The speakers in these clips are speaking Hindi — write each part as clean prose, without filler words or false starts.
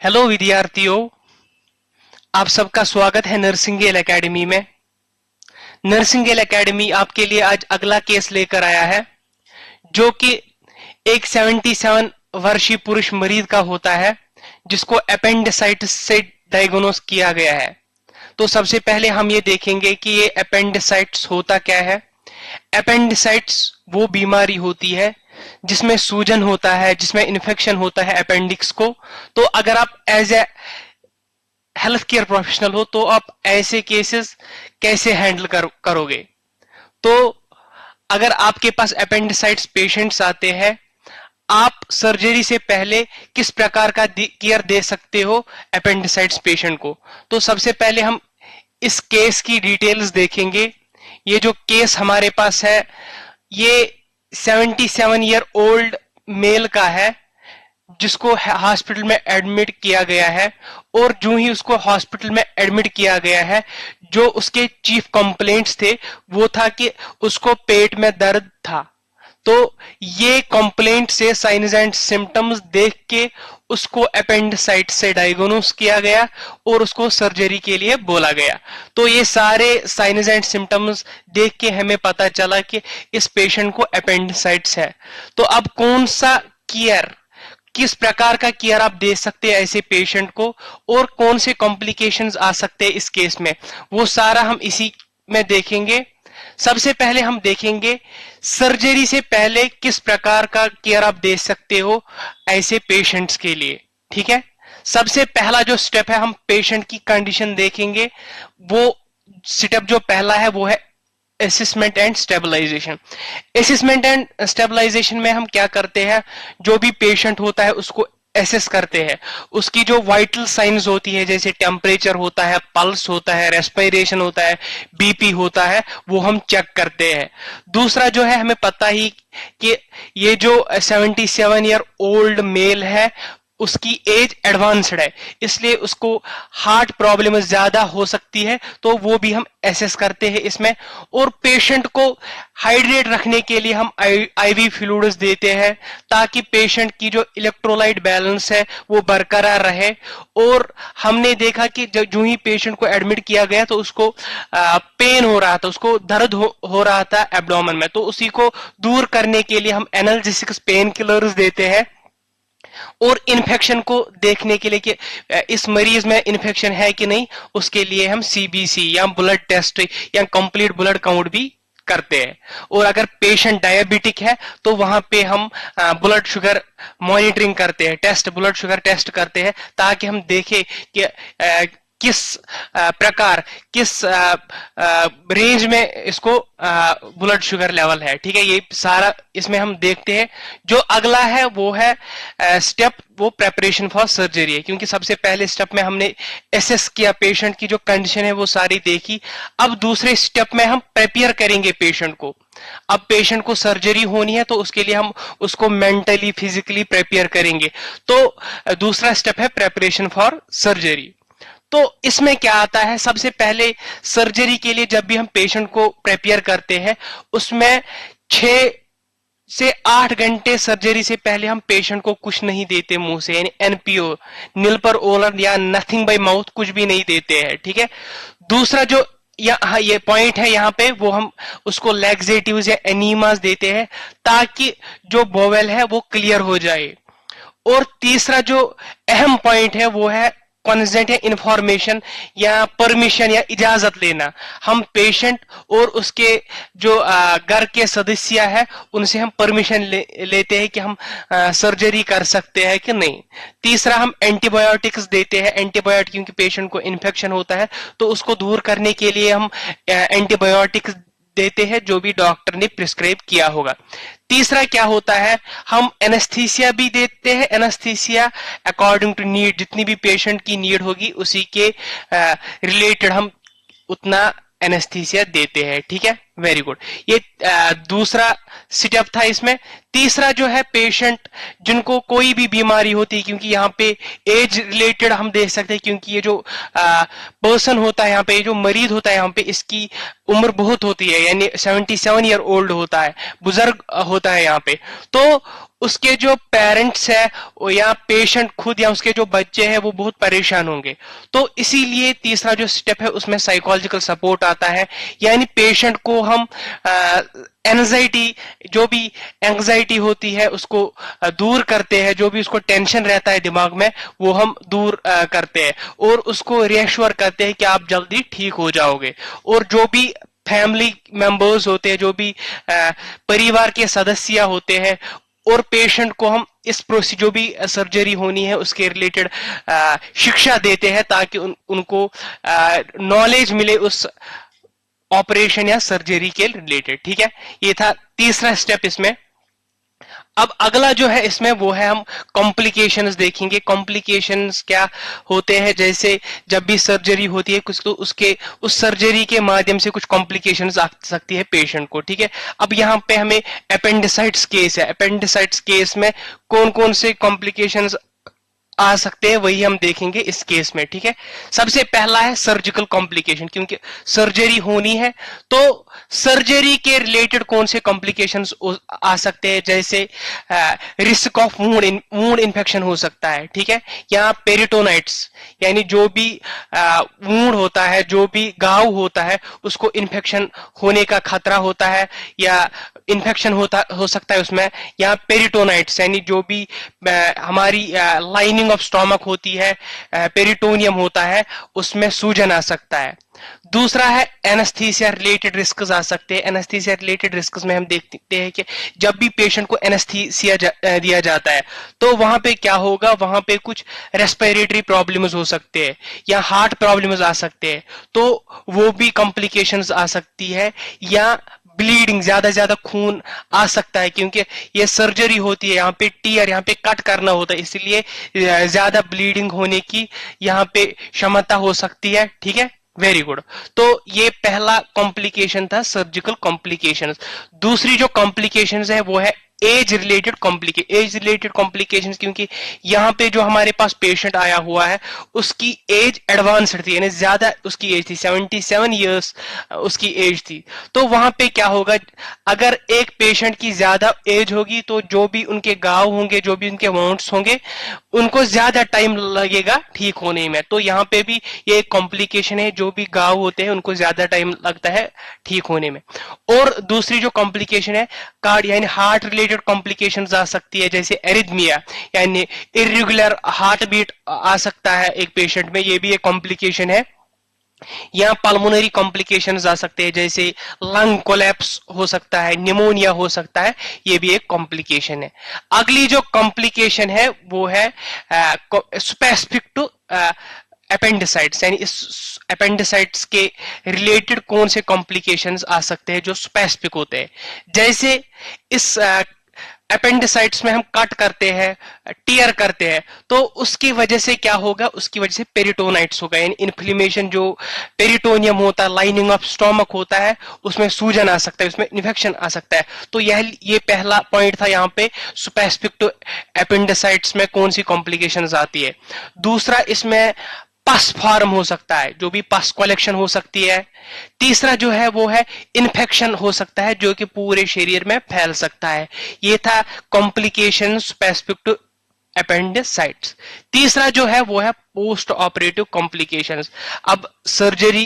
हेलो विद्यार्थियों, आप सबका स्वागत है नर्सिंगेल एकेडमी में। नर्सिंगेल एकेडमी आपके लिए आज अगला केस लेकर आया है, जो कि एक 77 वर्षीय पुरुष मरीज का होता है, जिसको अपेंडिसाइटिस से डायग्नोस किया गया है। तो सबसे पहले हम ये देखेंगे कि ये अपेंडिसाइटिस होता क्या है। अपेंडिसाइटिस वो बीमारी होती है जिसमें सूजन होता है, जिसमें इन्फेक्शन होता है अपेंडिक्स को। तो अगर आप as a health care professional हो तो आप ऐसे केसेस कैसे हैंडल करोगे। तो अगर आपके पास अपेंडिसाइटिस पेशेंट्स आते हैं, आप सर्जरी से पहले किस प्रकार का केयर दे सकते हो अपेंडिसाइटिस पेशेंट को। तो सबसे पहले हम इस केस की डिटेल्स देखेंगे। ये जो केस हमारे पास है, ये 77 ईयर ओल्ड मेल का है, जिसको हॉस्पिटल में एडमिट किया गया है। और जो ही उसको हॉस्पिटल में एडमिट किया गया है, जो उसके चीफ कंप्लेंट्स थे वो था कि उसको पेट में दर्द था। तो ये कंप्लेंट से साइंस एंड सिम्टम्स देख के उसको अपेंडिसाइटिस से डायग्नोस किया गया और उसको सर्जरी के लिए बोला गया। तो ये सारे साइंस एंड सिम्टम्स देख के हमें पता चला कि इस पेशेंट को अपेंडिसाइटिस है। तो अब कौन सा केयर, किस प्रकार का केयर आप दे सकते हैं ऐसे पेशेंट को, और कौन से कॉम्प्लिकेशंस आ सकते हैं इस केस में, वो सारा हम इसी में देखेंगे। सबसे पहले हम देखेंगे सर्जरी से पहले किस प्रकार का केयर आप दे सकते हो ऐसे पेशेंट्स के लिए। ठीक है, सबसे पहला जो स्टेप है, हम पेशेंट की कंडीशन देखेंगे। वो स्टेप जो पहला है वो है assessment and stabilisation. Assessment and stabilisation में हम क्या करते हैं, जो भी पेशेंट होता है उसको एसेस करते हैं। उसकी जो वाइटल साइंस होती है, जैसे टेम्परेचर होता है, पल्स होता है, रेस्पिरेशन होता है, बीपी होता है, वो हम चेक करते हैं। दूसरा जो है, हमें पता ही कि ये जो 77 ईयर ओल्ड मेल है, उसकी एज एडवांस्ड है, इसलिए उसको हार्ट प्रॉब्लम ज्यादा हो सकती है, तो वो भी हम एसेस करते हैं इसमें। और पेशेंट को हाइड्रेट रखने के लिए हम आईवी फ्लूइड्स देते हैं, ताकि पेशेंट की जो इलेक्ट्रोलाइट बैलेंस है वो बरकरार रहे। और हमने देखा कि जो ही पेशेंट को एडमिट किया गया तो उसको पेन हो रहा था, उसको दर्द हो रहा था एब्डोमेन में, तो उसी को दूर करने के लिए हम एनाल्जेसिक्स पेन किलर्स देते हैं। और इन्फेक्शन को देखने के लिए कि इस मरीज में इन्फेक्शन है कि नहीं, उसके लिए हम सीबीसी या ब्लड टेस्ट या कंप्लीट ब्लड काउंट भी करते हैं। और अगर पेशेंट डायबिटिक है तो वहां पे हम ब्लड शुगर मॉनिटरिंग करते हैं, ब्लड शुगर टेस्ट करते हैं, ताकि हम देखें कि किस प्रकार, किस रेंज में इसको ब्लड शुगर लेवल है। ठीक है, ये सारा इसमें हम देखते हैं। जो अगला है वो है स्टेप, वो प्रेपरेशन फॉर सर्जरी है, क्योंकि सबसे पहले स्टेप में हमने एसेस किया पेशेंट की जो कंडीशन है वो सारी देखी। अब दूसरे स्टेप में हम प्रिपेयर करेंगे पेशेंट को। अब पेशेंट को सर्जरी होनी है तो उसके लिए हम उसको मेंटली फिजिकली प्रिपेयर करेंगे। तो दूसरा स्टेप है प्रेपरेशन फॉर सर्जरी। तो इसमें क्या आता है, सबसे पहले सर्जरी के लिए जब भी हम पेशेंट को प्रिपेयर करते हैं, उसमें 6 से 8 घंटे सर्जरी से पहले हम पेशेंट को कुछ नहीं देते मुंह से, यानी एनपीओ, नील पर ओलर या नथिंग बाय माउथ, कुछ भी नहीं देते हैं। ठीक है, दूसरा जो ये पॉइंट है यहाँ पे, वो हम उसको लैक्सेटिव्स या एनीमास देते हैं, ताकि जो बोवेल है वो क्लियर हो जाए। और तीसरा जो अहम पॉइंट है वो है कंसेंट या इंफॉर्मेशन या परमिशन या इजाजत लेना। हम पेशेंट और उसके जो घर के सदस्य है उनसे हम परमिशन लेते हैं कि हम सर्जरी कर सकते हैं कि नहीं। तीसरा, हम एंटीबायोटिक्स देते हैं। एंटीबायोटिक, क्योंकि पेशेंट को इन्फेक्शन होता है तो उसको दूर करने के लिए हम एंटीबायोटिक्स देते हैं, जो भी डॉक्टर ने प्रिस्क्राइब किया होगा। तीसरा क्या होता है, हम एनेस्थीसिया भी देते हैं। एनेस्थीसिया अकॉर्डिंग टू नीड, जितनी भी पेशेंट की नीड होगी उसी के रिलेटेड हम उतना एनेस्थीसिया देते हैं। ठीक है, वेरी गुड। ये दूसरा स्टेप था इसमें। तीसरा जो है, पेशेंट जिनको कोई भी बीमारी होती है, क्योंकि यहाँ पे एज रिलेटेड हम देख सकते हैं, क्योंकि ये जो पर्सन होता है यहाँ पे, जो मरीज होता है यहाँ पे, इसकी उम्र बहुत होती है, यानी 77 ईयर ओल्ड होता है, बुजुर्ग होता है यहाँ पे। तो उसके जो पेरेंट्स है या पेशेंट खुद या उसके जो बच्चे हैं वो बहुत परेशान होंगे। तो इसीलिए तीसरा जो स्टेप है उसमें साइकोलॉजिकल सपोर्ट आता है, यानी पेशेंट को हम एंजाइटी, जो भी एंजाइटी होती है उसको दूर करते हैं, जो भी उसको टेंशन रहता है दिमाग में वो हम दूर करते हैं और उसको रिएश्योर करते हैं कि आप जल्दी ठीक हो जाओगे। और जो भी फैमिली मेंबर्स होते हैं, जो भी परिवार के सदस्य होते हैं और पेशेंट को हम इस प्रोसीजर जो भी सर्जरी होनी है उसके रिलेटेड शिक्षा देते हैं ताकि उनको नॉलेज मिले उस ऑपरेशन या सर्जरी के रिलेटेड। ठीक है, ये था तीसरा स्टेप इसमें। अब अगला जो है इसमें वो है हम कॉम्प्लिकेशंस देखेंगे। कॉम्प्लिकेशंस क्या होते हैं, जैसे जब भी सर्जरी होती है कुछ तो उसके उस सर्जरी के माध्यम से कुछ कॉम्प्लिकेशंस आ सकती है पेशेंट को। ठीक है, अब यहाँ पे हमें अपेंडिसाइटिस केस है, अपेंडिसाइटिस केस में कौन कौन से कॉम्प्लिकेशंस आ सकते हैं वही हम देखेंगे इस केस में। ठीक है, सबसे पहला है सर्जिकल कॉम्प्लिकेशन, क्योंकि सर्जरी होनी है तो सर्जरी के रिलेटेड कौन से कॉम्प्लिकेशंस आ सकते हैं, जैसे रिस्क ऑफ वूंड इन्फेक्शन हो सकता है। ठीक है, या पेरिटोनाइट्स, यानी जो भी वूंड होता है, जो भी घाव होता है उसको इन्फेक्शन होने का खतरा होता है या इन्फेक्शन हो सकता है उसमें। या पेरिटोनाइट्स यानी जो भी हमारी लाइनिंग ऑफ स्टोमक होती है, पेरिटोनियम होता है, उसमें सूजन आ सकता है। दूसरा है एनेस्थीसिया रिलेटेड रिस्क आ सकते हैं। एनेस्थीसिया रिलेटेड रिस्क में हम देखते हैं कि जब भी पेशेंट को एनेस्थीसिया दिया जाता है तो वहां पे क्या होगा, वहां पे कुछ रेस्पिरेटरी प्रॉब्लम्स हो सकते हैं या हार्ट प्रॉब्लम्स आ सकते हैं, तो वो भी कॉम्प्लिकेशंस आ सकती है। या ब्लीडिंग, ज्यादा खून आ सकता है, क्योंकि ये सर्जरी होती है, यहाँ पे टीयर, यहाँ पे कट करना होता है, इसलिए ज्यादा ब्लीडिंग होने की यहाँ पे क्षमता हो सकती है। ठीक है, वेरी गुड। तो ये पहला कॉम्प्लिकेशन था सर्जिकल कॉम्प्लिकेशंस। दूसरी जो कॉम्प्लिकेशंस है वो है एज रिलेटेड कॉम्प्लिकेशंस, क्योंकि यहाँ पे जो हमारे पास पेशेंट आया हुआ है उसकी एज एडवांस्ड थी, यानी ज्यादा उसकी एज थी, 77 इयर्स उसकी एज थी। तो वहां पे क्या होगा, अगर एक पेशेंट की ज्यादा एज होगी तो जो भी उनके घाव होंगे, जो भी उनके वाउंड्स होंगे, उनको ज्यादा टाइम लगेगा ठीक होने में। तो यहाँ पे भी ये एक कॉम्प्लिकेशन है, जो भी घाव होते हैं उनको ज्यादा टाइम लगता है ठीक होने में। और दूसरी जो कॉम्प्लिकेशन है कार्ड यानी हार्ट रिलेटेड कॉम्प्लिकेशंस आ सकती है, जैसे एरिथमिया यानी इरेगुलर हार्ट बीट आ सकता है एक पेशेंट में, ये भी एक कॉम्प्लिकेशन है। या पल्मोनरी कॉम्प्लिकेशंस आ सकते हैं, जैसे लंग कोलैप्स हो सकता है, निमोनिया हो सकता है, ये भी एक कॉम्प्लिकेशन है। अगली जो कॉम्प्लिकेशन है वो है स्पेसिफिक टू अपेंडिसाइट्स, यानी इस अपेंडिसाइट्स के रिलेटेड कौन से कॉम्प्लिकेशंस आ सकते हैं जो स्पेसिफिक होते हैं। जैसे इस अपेंडिसाइट्स में हम कट करते हैं, टीयर करते हैं, तो उसकी वजह से क्या होगा, उसकी वजह से पेरिटोनाइट्स होगा, यानी इन्फ्लेमेशन, जो पेरिटोनियम होता है, लाइनिंग ऑफ स्टोमक होता है, उसमें सूजन आ सकता है, उसमें इन्फेक्शन आ सकता है। तो ये पहला पॉइंट था यहाँ पे, स्पेसिफिक टू अपेंडिसाइट्स में कौन सी कॉम्प्लिकेशंस आती है। दूसरा इसमें पस फॉर्म हो सकता है, जो भी पस कलेक्शन हो सकती है। तीसरा जो है वो है इन्फेक्शन हो सकता है जो कि पूरे शरीर में फैल सकता है। ये था कॉम्प्लिकेशन स्पेसिफिक टू अपेंडिसाइट्स। तीसरा जो है वो है पोस्ट ऑपरेटिव कॉम्प्लिकेशंस। अब सर्जरी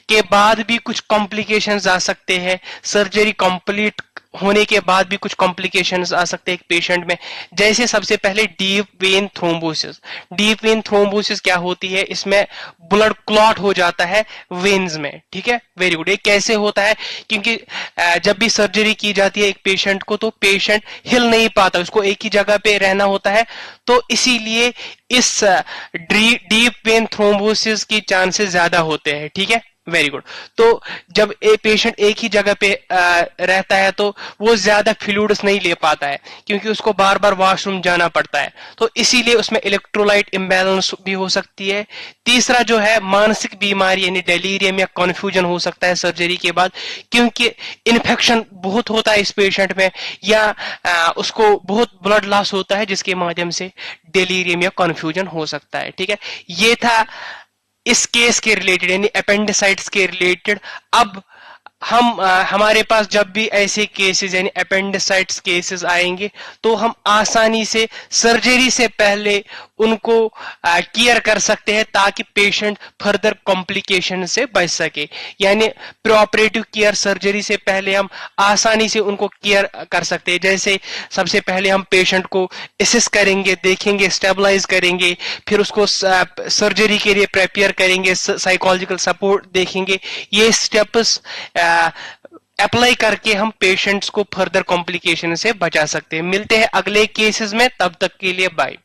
के बाद भी कुछ कॉम्प्लिकेशंस आ सकते हैं, सर्जरी कंप्लीट होने के बाद भी कुछ कॉम्प्लिकेशंस आ सकते हैं एक पेशेंट में। जैसे सबसे पहले deep vein thrombosis. Deep vein thrombosis क्या होती है, इसमें ब्लड क्लॉट हो जाता है वेन्स में। ठीक है, वेरी गुड। ये कैसे होता है, क्योंकि जब भी सर्जरी की जाती है एक पेशेंट को तो पेशेंट हिल नहीं पाता, उसको एक ही जगह पे रहना होता है, तो इसीलिए इस डीप वेन थ्रोम्बोसिस की चांसेस ज्यादा होते हैं। ठीक है, वेरी गुड। तो जब ए पेशेंट एक ही जगह पे रहता है तो वो ज्यादा फ्लूइड्स नहीं ले पाता है, क्योंकि उसको बार बार वॉशरूम जाना पड़ता है, तो इसीलिए उसमें इलेक्ट्रोलाइट इम्बैलेंस भी हो सकती है। तीसरा जो है मानसिक बीमारी यानी डेलीरियम या कन्फ्यूजन हो सकता है सर्जरी के बाद, क्योंकि इन्फेक्शन बहुत होता है इस पेशेंट में, या उसको बहुत ब्लड लॉस होता है जिसके माध्यम से डेलीरियम या कन्फ्यूजन हो सकता है। ठीक है, ये था इस केस के रिलेटेड यानी अपेंडिसाइट्स के रिलेटेड। अब हमारे पास जब भी ऐसे केसेस यानी अपेंडिसाइटिस केसेस आएंगे तो हम आसानी से सर्जरी से पहले उनको केयर कर सकते हैं ताकि पेशेंट फर्दर कॉम्प्लिकेशन से बच सके। यानी प्रीऑपरेटिव केयर सर्जरी से पहले हम आसानी से उनको केयर कर सकते हैं। जैसे सबसे पहले हम पेशेंट को असेस करेंगे, देखेंगे, स्टेबलाइज करेंगे, फिर उसको सर्जरी के लिए प्रिपेयर करेंगे, साइकोलॉजिकल सपोर्ट देखेंगे। ये स्टेप्स अप्लाई करके हम पेशेंट्स को फर्दर कॉम्प्लिकेशन से बचा सकते हैं। मिलते हैं अगले केसेस में, तब तक के लिए बाय।